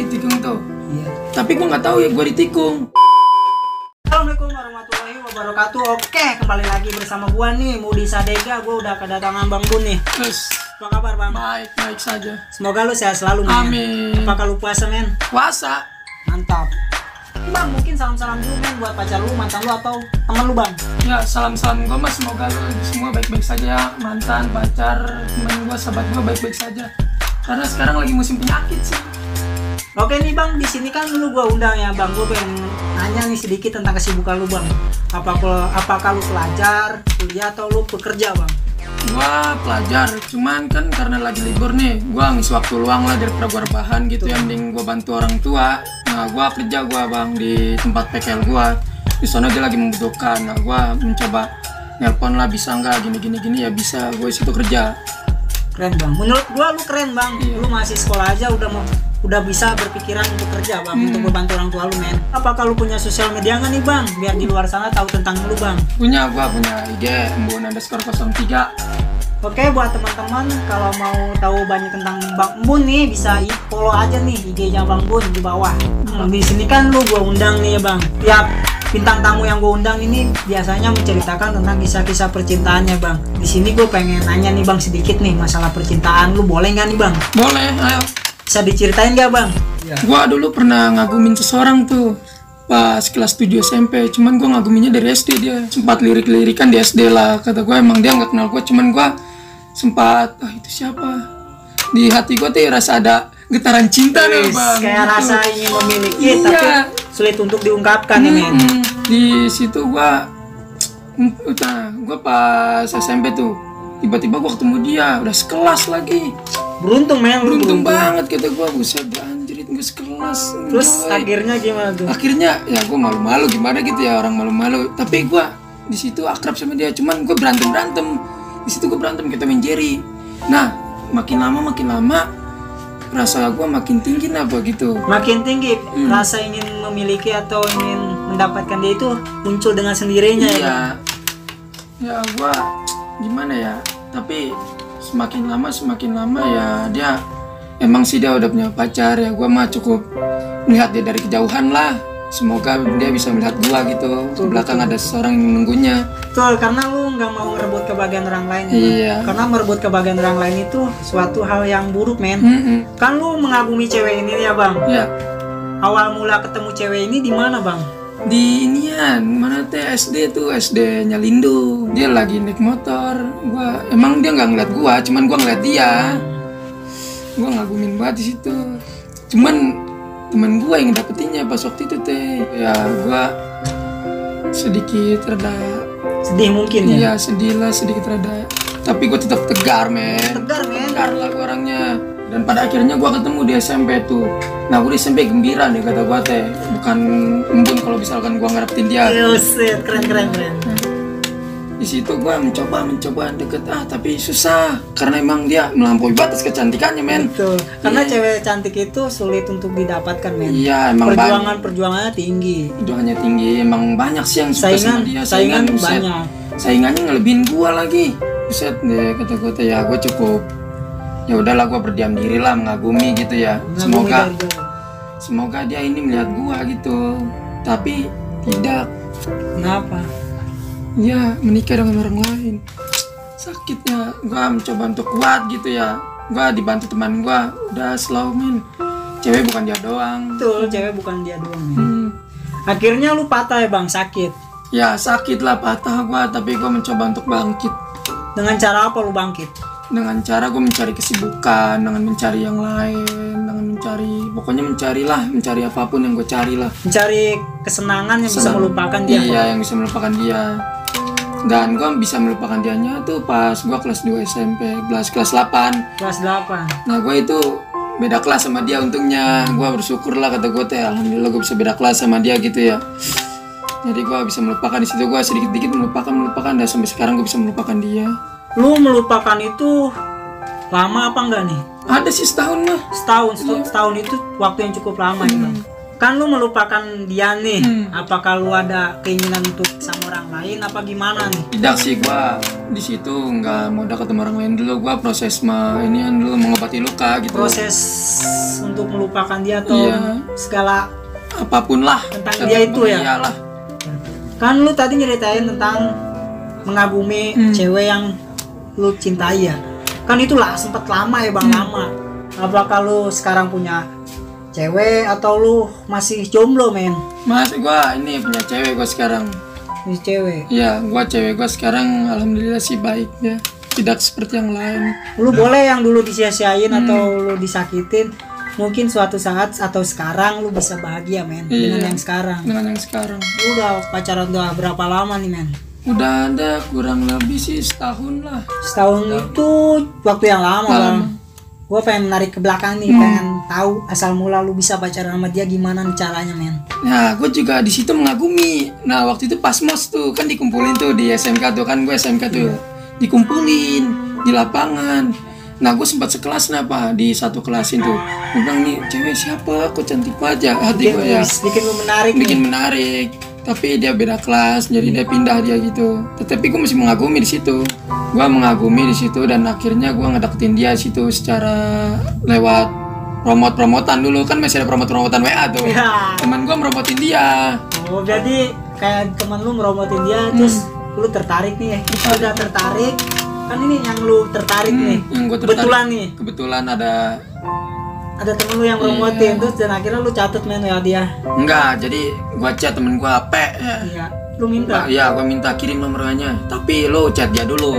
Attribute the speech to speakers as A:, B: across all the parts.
A: ditikung tuh.
B: Iya.
A: Tapi gue nggak tahu ya gue ditikung.
B: Assalamualaikum warahmatullahi wabarakatuh. Oke, kembali lagi bersama gua nih, Mudi Sadega. Gua udah kedatangan Bang Bun nih.
A: Terus
B: Apa kabar Bang?
A: baik saja.
B: Semoga lu sehat selalu, men.
A: Amin.
B: Apakah lu puasa, men?
A: Puasa.
B: Mantap. Bang, mungkin salam-salam dulu, men, buat pacar lu, mantan lu, atau teman lu, Bang.
A: Ya salam-salam gue mas, semoga lu semua baik-baik saja, mantan, pacar, teman gue, sahabat gue baik-baik saja. Karena sekarang lagi musim penyakit sih.
B: Oke nih Bang, di sini kan lu gua undang ya Bang. Gua pengen nanya nih sedikit tentang kesibukan lu, Bang. Apakah lu pelajar, kuliah, atau lu pekerja, Bang?
A: Gua pelajar, cuman kan karena lagi libur nih, gua ngisi waktu luang lah daripada gua rebahan gitu ya, mending gua bantu orang tua. Nah, gua kerja gua Bang di tempat PKL gua. Di sana dia lagi membutuhkan. Nah, gua mencoba nelpon lah, bisa nggak gini ya, bisa. Gua situ kerja.
B: Keren Bang. Menurut gua lu keren Bang.
A: Iya.
B: Lu masih sekolah aja udah bisa berpikiran untuk kerja Bang, untuk membantu orang tua lu, men. Apakah lu punya sosial media nggak nih Bang, biar di luar sana tahu tentang lu, Bang?
A: Gua punya IG embun_03.
B: Oke, buat teman-teman kalau mau tahu banyak tentang Bang Bun nih, bisa follow aja nih IG-nya Bang Bun di bawah. Di sini kan gua undang nih ya Bang. Tiap bintang tamu yang gua undang ini biasanya menceritakan tentang kisah-kisah percintaannya Bang. Di sini gua pengen nanya nih Bang sedikit nih masalah percintaan lu, boleh nggak nih Bang?
A: Boleh, ayo.
B: Bisa diceritain nggak Bang?
A: Gua dulu pernah ngagumin seseorang tuh pas kelas 7 SMP, cuman gua ngaguminnya dari SD. Dia sempat lirik-lirikan di SD lah, kata gua emang dia nggak kenal gua, cuman gua sempat itu siapa, di hati gua tuh rasa ada getaran cinta nih Bang,
B: kayak
A: gitu.
B: rasa ingin memiliki
A: Iya.
B: tapi sulit untuk diungkapkan nih, men.
A: Di situ gua pas SMP tuh tiba-tiba gua ketemu dia, udah sekelas lagi.
B: Beruntung, men. Lu
A: Beruntung banget kata gua, buset anjrit gue sekelas.
B: Terus
A: Boy.
B: akhirnya gimana tuh?
A: Akhirnya ya gue malu-malu gimana gitu ya, orang malu-malu, tapi gue di situ akrab sama dia, cuman gue berantem di situ, gue berantem, kita main Jerry. Nah makin lama rasa gue makin tinggi apa gitu,
B: Makin tinggi rasa ingin memiliki atau ingin mendapatkan dia itu muncul dengan sendirinya ya.
A: iya ya gue gimana ya, tapi semakin lama ya dia emang sih dia udah punya pacar ya. Gue mah cukup melihat dia dari kejauhan lah, semoga dia bisa melihat gua gitu. Di belakang ada seseorang yang menunggunya.
B: Betul, karena lu nggak mau merebut kebahagiaan orang lain ya, Bang.
A: Iya.
B: Karena merebut kebahagiaan orang lain itu suatu hal yang buruk, men. Kan lu mengagumi cewek ini ya Bang.
A: Ya
B: Awal mula ketemu cewek ini di mana Bang?
A: di inian mana teh SD tuh, SD-nya Lindo. Dia lagi naik motor, emang dia nggak ngeliat gua, cuman gua ngeliat dia. Gua ngagumin banget di situ, cuman temen gua yang dapetinnya pas waktu itu teh ya. Gua sedikit rada
B: Sedih mungkin ya.
A: iya, sedih lah sedikit rada, tapi gua tetap tegar, men.
B: Tegar, men.
A: Tegar lah gua orangnya. Dan pada akhirnya gua ketemu di SMP tuh. Nah gua di SMP gembira nih kata gua teh, bukan embun kalau misalkan gua ngarepin dia.
B: Yuset, keren.
A: Di situ gua mencoba deket, tapi susah karena emang dia melampaui batas kecantikannya, men.
B: Betul. Karena
A: Iya.
B: cewek cantik itu sulit untuk didapatkan, men.
A: Iya, emang
B: Perjuangannya tinggi.
A: perjuangannya tinggi, emang banyak sih yang suka sama dia.
B: Saingan
A: buset.
B: banyak.
A: Saingannya ngelebihin gua lagi. Buset deh kata gua teh, ya gua cukup, ya udahlah gua berdiam diri lah, mengagumi gitu ya.
B: Mengagumi dari jauh.
A: Semoga dia ini melihat gua gitu. Tapi tidak.
B: Kenapa?
A: Ya menikah dengan orang lain. Sakitnya gua mencoba untuk kuat gitu ya. Gua dibantu teman gua, udah slow, men. Cewek bukan dia doang.
B: Betul, cewek bukan dia doang, men. Akhirnya lu patah ya Bang, sakit.
A: Ya sakit lah, patah gua, tapi gua mencoba untuk bangkit.
B: Dengan cara apa lu bangkit?
A: Dengan cara gue mencari kesibukan, dengan mencari yang lain, dengan mencari apapun yang gue cari lah.
B: Mencari kesenangan yang bisa
A: Senang.
B: melupakan dia.
A: Iya, yang bisa melupakan dia. Dan gue bisa melupakan dianya tuh pas gue kelas 2 SMP, kelas 8.
B: Kelas 8.
A: Nah gue itu beda kelas sama dia, untungnya gue bersyukur lah kata gue teh, alhamdulillah gue bisa beda kelas sama dia gitu ya. Jadi gue bisa melupakan di situ, gue sedikit-sedikit melupakan dan sampai sekarang gue bisa melupakan dia.
B: Lu melupakan itu lama apa enggak nih?
A: Ada sih setahun lah.
B: Setahun itu waktu yang cukup lama ya Bang. kan lu melupakan dia nih. Apakah lu ada keinginan untuk sama orang lain apa gimana nih?
A: Tidak sih, gua di situ nggak mau dekat sama orang lain dulu. Gua proses inian dulu, mengobati luka gitu.
B: Proses untuk melupakan dia atau
A: Iya.
B: segala
A: Apapun lah
B: tentang dia itu ya.
A: Iyalah.
B: Kan lu tadi nyeritain tentang mengagumi cewek yang lu cintai ya. Kan itulah sempat lama ya bang, lama. Apakah lu sekarang punya cewek atau lu masih jomblo men?
A: Mas, gua ini punya cewek gua sekarang.
B: Ini cewek.
A: Iya, gua cewek gua sekarang alhamdulillah sih baik ya. Tidak seperti yang lain.
B: Lu boleh yang dulu disia-siain atau lu disakitin, mungkin suatu saat atau sekarang lu bisa bahagia men dengan
A: Iya.
B: yang sekarang.
A: Dengan yang sekarang.
B: Lu udah pacaran udah berapa lama nih men?
A: Udah ada kurang lebih sih setahun lah.
B: Setahun itu waktu yang lama bang. Gue pengen menarik ke belakang nih, pengen tahu asal mula lu bisa pacaran sama dia gimana nih caranya men.
A: Nah, gue juga di situ mengagumi. Nah, waktu itu pas mos tuh kan dikumpulin tuh di SMK tuh kan, gue SMK tuh dikumpulin di lapangan. Nah, gue sempat sekelas di satu kelasin tuh. Gue bilang nih, cewek siapa? Kok cantik aja hati gue ya.
B: Bikin lu menarik
A: Bikin
B: nih.
A: menarik. Tapi dia beda kelas, jadi dia pindah dia gitu. Tetapi gue masih mengagumi di situ. Gue mengagumi di situ dan akhirnya gue ngedeketin dia di situ secara lewat promotan dulu kan, masih ada promotan WA tuh.
B: Ya.
A: Temen gue meromotin dia.
B: Oh jadi kayak temen lu meromotin dia terus lu tertarik nih ya. Udah tertarik. Kan ini yang lu tertarik nih.
A: Yang gue tertarik.
B: Kebetulan nih.
A: Kebetulan ada
B: Temen lu yang meromotin terus dan akhirnya lu catet men ya dia.
A: enggak, jadi gue chat temen gue HP ya.
B: Iya. Lu minta.
A: Ya, gue minta kirim nomor WA-nya. Tapi lo chat dia dulu.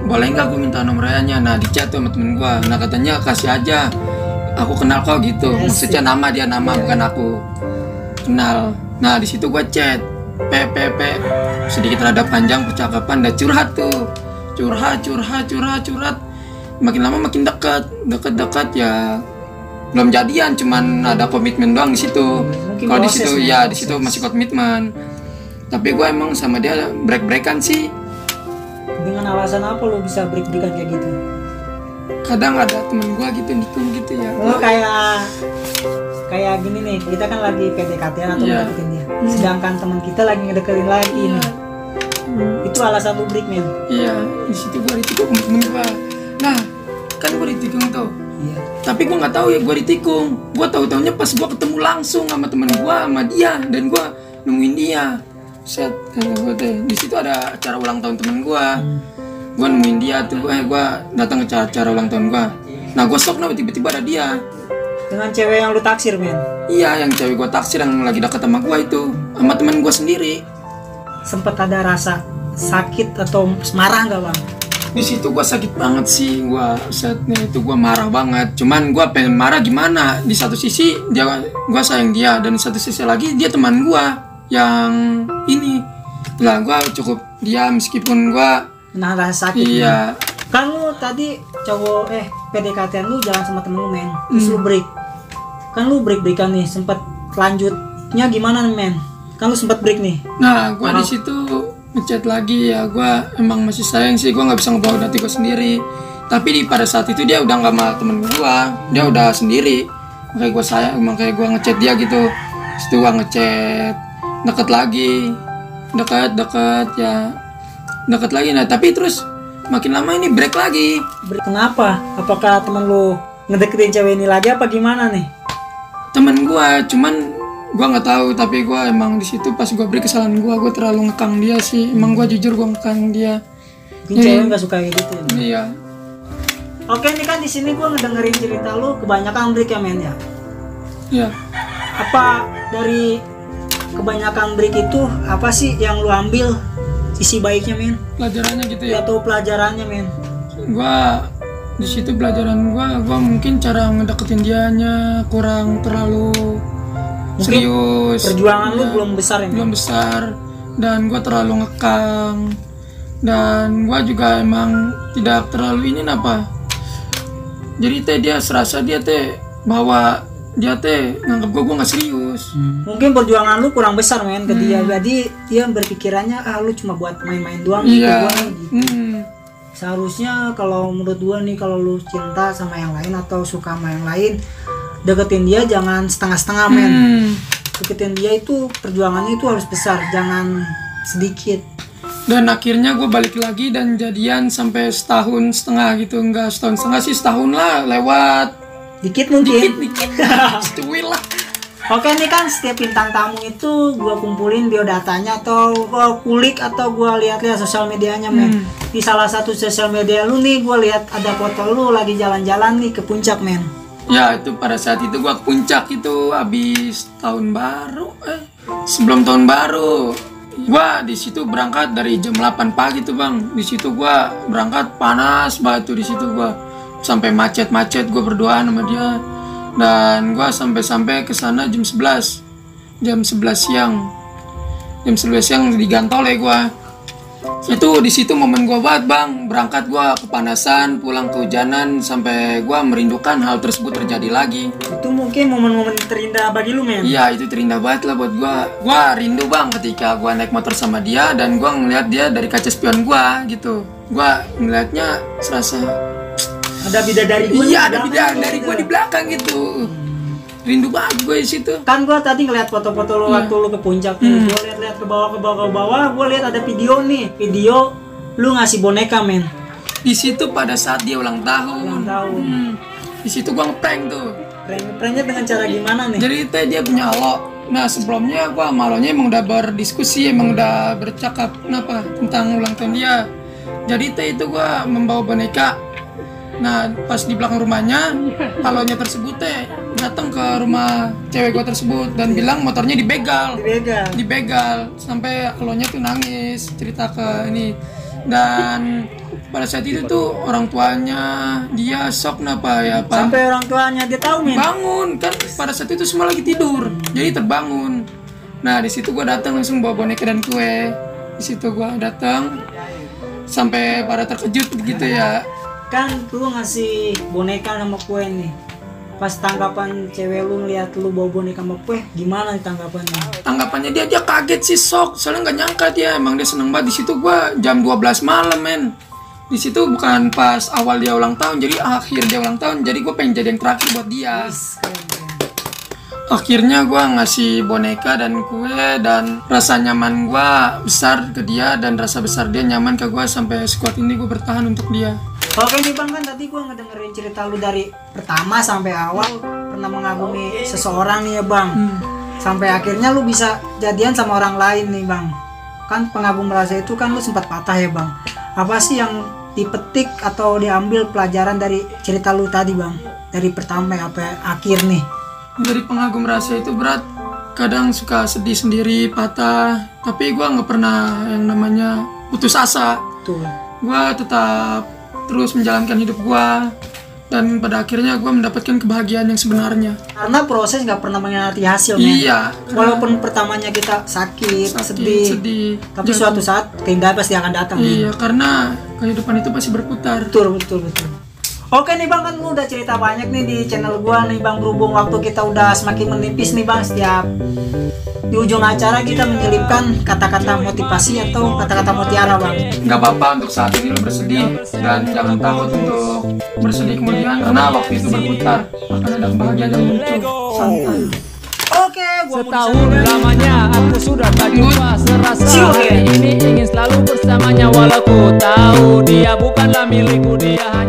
A: Boleh nggak gue minta nomor WA-nya? Nah, di chat tuh sama temen gue. Nah, katanya kasih aja. Aku kenal kok gitu. Maksudnya nama dia nama, bukan aku. Kenal. Nah, di situ gue chat. P. Sedikit rada panjang percakapan. Udah curhat tuh. Curhat. Makin lama makin dekat ya. Belum jadian, cuman ada komitmen doang di situ. Kalau di situ ya, di situ masih komitmen. Tapi gue emang sama dia break-breakan sih.
B: Dengan alasan apa lu bisa break-breakan kayak gitu?
A: Kadang ada temen gue gitu nikung gitu ya.
B: Lu kayak gini nih, kita kan lagi PDKT-an atau
A: Iya.
B: ngedeketin dia. Sedangkan teman kita lagi ngedeketin lagi nih. Itu alasan lu break men.
A: Iya, di situ gue ditikung sama temen gue. Nah, kan gue ditikung tuh.
B: Iya.
A: Tapi gue nggak tahu ya gue ditikung. Gue tahu-taunya pas gue ketemu langsung sama temen gue, sama dia, dan gue nemuin dia. Set, gue teh di situ ada acara ulang tahun temen gue. Gue nemuin dia tuh, gue datang ke acara ulang tahun gue. Nah, gue shock tiba-tiba ada dia.
B: Dengan cewek yang lu taksir men.
A: Iya, yang cewek gue taksir yang lagi deket sama gue itu, sama temen gue sendiri.
B: Sempet ada rasa sakit atau marah nggak bang?
A: Di situ gue sakit banget sih, gue setnya itu gue marah banget. Cuman gue pengen marah gimana? Di satu sisi dia, gue sayang dia, dan di satu sisi lagi dia teman gue yang ini. Lah gue cukup dia meskipun gue
B: Nah rasa sakit.
A: iya.
B: Kan lu tadi cowok PDKT lu jalan sama temen lu men. Terus lu break. Kan lu break-breakan nih, sempet lanjutnya gimana nih men? Kan lu sempet break nih.
A: Nah, gue di situ ngechat lagi ya, gue emang masih sayang sih, gue nggak bisa ngebawa hati gue sendiri. Tapi pada saat itu dia udah nggak sama temen gue, dia udah sendiri. Makanya gue sayang, makanya gue ngechat dia gitu. Setelah gue ngechat, deket lagi, deket ya, deket lagi. Nah, tapi terus makin lama ini break lagi.
B: Break kenapa? Apakah temen lu ngedeketin cewek ini lagi apa gimana nih?
A: Temen gue, cuman gue nggak tahu, tapi gue emang di situ pas gue break kesalahan gue terlalu ngekang dia sih. Emang gue jujur gue ngekang dia.
B: Mungkin cewek nggak suka kayak gitu. Ya?
A: Iya.
B: Oke nih kan di sini gue ngedengerin cerita lu kebanyakan break ya men ya.
A: Iya.
B: Apa dari kebanyakan break itu apa sih yang lu ambil sisi baiknya men?
A: Pelajarannya gitu ya.
B: Atau pelajarannya men?
A: Gua di situ pelajaran gua mungkin cara ngedeketin dianya kurang terlalu serius.
B: Perjuangan lu
A: Ya,
B: belum besar ya men?
A: belum besar, dan gua terlalu ngekang, dan gua juga emang tidak terlalu ini jadi dia serasa dia bahwa dia nganggap gua nggak serius.
B: Mungkin perjuangan lu kurang besar men ke dia. Jadi dia berpikirannya lu cuma buat main-main doang
A: Iya.
B: gua nih, gitu. Seharusnya kalau menurut gua nih kalau lu cinta sama yang lain atau suka sama yang lain, deketin dia jangan setengah-setengah men. Deketin dia itu perjuangannya itu harus besar, jangan sedikit.
A: Dan akhirnya gue balik lagi dan jadian sampai 1,5 tahun gitu. Enggak 1,5 tahun sih, setahun lah lewat.
B: Dikit mungkin.
A: Dikit. Setuil lah.
B: Oke nih kan setiap bintang tamu itu gue kumpulin biodatanya atau gue kulik atau gue lihat-lihat sosial medianya men. Di salah satu sosial media lu nih gue lihat ada foto lu lagi jalan-jalan nih ke puncak men.
A: Ya itu pada saat itu gue ke puncak itu habis tahun baru. Sebelum tahun baru. Gue di situ berangkat dari jam 8 pagi tuh bang. Di situ gue berangkat panas banget tuh di situ gue. Sampai macet-macet gue berdoa sama dia. Dan gue sampai ke sana jam 11 siang. Jam 11 siang di Gantole gue. Itu di situ momen gue banget bang. Berangkat gue kepanasan, pulang kehujanan, sampai gue merindukan hal tersebut terjadi lagi.
B: Itu mungkin momen-momen terindah bagi lu men.
A: Iya itu terindah banget lah buat gue. Gue rindu bang ketika gue naik motor sama dia dan gue ngeliat dia dari kaca spion gue gitu. Gue ngeliatnya serasa
B: ada bidadari gue.
A: Iya ada bidadari gue di belakang gitu. Rindu banget gue di situ.
B: Kan gue tadi ngeliat foto-foto lu waktu lu ke puncak nih. Gue liat-liat ke bawah. Gue liat ada video nih. Video lu ngasih boneka men.
A: Di situ pada saat dia ulang tahun. Di situ gue ngeprank tuh.
B: Pranknya dengan cara gimana nih?
A: Jadi dia punya alo. Nah sebelumnya gue sama alonya emang udah berdiskusi, emang udah bercakap tentang ulang tahun dia. Jadi itu gue membawa boneka. Nah pas di belakang rumahnya alonya tersebut datang ke rumah cewek gue tersebut dan bilang motornya dibegal sampai alonya tuh nangis cerita ke ini. Dan pada saat itu tuh orang tuanya dia shock Pak.
B: Sampai orang tuanya dia tahu men.
A: Bangun kan pada saat itu semua lagi tidur jadi terbangun. Nah di situ gue datang langsung bawa boneka dan kue. Di situ gue datang sampai pada terkejut begitu ya.
B: Kan lu ngasih boneka sama kue nih. Pas tanggapan cewek lu ngeliat lu bawa boneka sama kue, gimana nih tanggapannya?
A: Tanggapannya dia kaget sih, shock. Soalnya nggak nyangka dia, emang dia seneng banget. Di situ gua jam 12 malam men. Di situ bukan pas awal dia ulang tahun, jadi akhir dia ulang tahun. Jadi gua pengen jadi yang terakhir buat dia. Akhirnya gua ngasih boneka dan kue dan rasa nyaman gua besar ke dia dan rasa besar dia nyaman ke gua sampai sekuat ini gua bertahan untuk dia.
B: Oke nih bang, kan tadi gue ngedengerin cerita lu dari pertama sampai awal pernah mengagumi seseorang nih ya bang. Sampai akhirnya lu bisa jadian sama orang lain nih bang. Kan pengagum rasa itu kan lu sempat patah ya bang. Apa sih yang dipetik atau diambil pelajaran dari cerita lu tadi bang? Dari pertama sampai akhir nih.
A: Dari pengagum rasa itu berat. Kadang suka sedih sendiri, patah. Tapi gue nggak pernah yang namanya putus asa.
B: Tuh.
A: Gue tetap terus menjalankan hidup gue dan pada akhirnya gue mendapatkan kebahagiaan yang sebenarnya.
B: Karena proses nggak pernah mengkhianati hasil men.
A: Iya.
B: Walaupun pertamanya kita sakit, sedih, tapi suatu saat keindahan pasti akan datang.
A: Iya, karena kehidupan itu pasti berputar.
B: Betul. Oke nih bang, kan lu udah cerita banyak nih di channel gua nih bang. Berhubung waktu kita udah semakin menipis nih bang, setiap di ujung acara kita menyelipkan kata-kata motivasi atau kata-kata mutiara bang.
A: Nggak apa-apa untuk saat ini lu bersedih dan jangan takut untuk bersedih kemudian karena waktu itu berputar akan ada kebahagiaan yang muncul. Santai.
B: Oke, gua
C: setahun lamanya aku sudah tak jumpa serasa hari ini ingin selalu bersamanya walau ku tahu dia bukanlah milikku, dia hanya